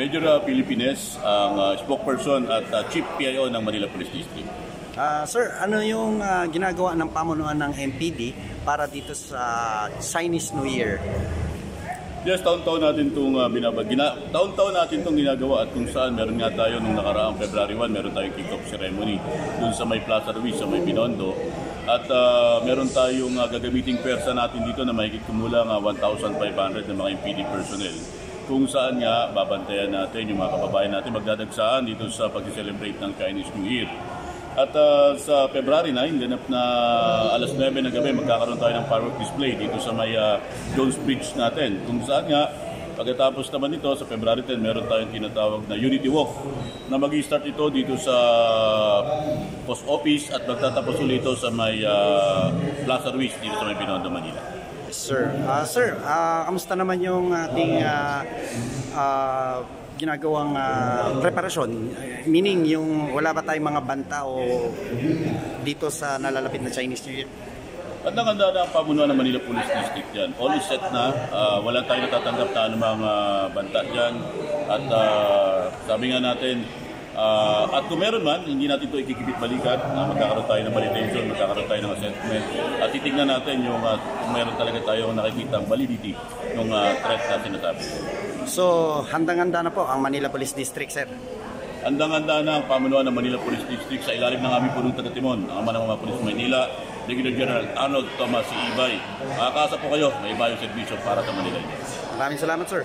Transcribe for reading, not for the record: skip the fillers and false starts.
Major Pilipines ang spokesperson at Chief PIO ng Manila Police District. Sir, ano yung ginagawa ng pamunuan ng MPD para dito sa Chinese New Year? Yes, taon-taon natin itong ginagawa at kung saan meron nga tayo nung nakaraang February 1, meron tayong kick-off ceremony dun sa may Plaza Ruiz, sa may Binondo. At meron tayong gagamiting pwersa natin dito na mahigit kumulang 1,500 na mga MPD personnel. Kung saan nga babantayan natin yung mga kababayan natin magdadagsaan dito sa pag-celebrate ng Chinese New Year. At sa February 9, ganap na alas 9 ng gabi, magkakaroon tayo ng firework display dito sa may Jones Bridge natin. Kung saan nga, pagkatapos naman nito, sa February 10, meron tayong tinatawag na Unity Walk na mag-i-start ito dito sa post office at magtatapos ulit ito sa may Plaza Ruiz dito sa may Binondo, Manila. Sir, kamusta naman yung ating ginagawang preparasyon? Meaning, yung wala ba tayong mga banta o dito sa nalalapit na Chinese New Year? Handa na ang pamunuan ng Manila Police District dyan. All is set na. Wala tayong natatanggap na anumang banta dyan. At sabi nga natin, at kung meron man, hindi natin ito ikikipit-balikat. Magkakaroon tayo ng validation, magkakaroon tayo ng assessment. At titignan natin yung kung meron talaga tayo nakikita ang validity ng threat na sinasabi. So, handang-handa na po ang Manila Police District, sir? Handang-handa na ang pamunuan ng Manila Police District sa ilalim ng aming punong taga-timon, ang ama ng mga Police Manila, Brigadier General Arnold Tomas Ibay. Makakaasa po kayo, may ibayong servisyo para sa Manila. Maraming salamat, sir.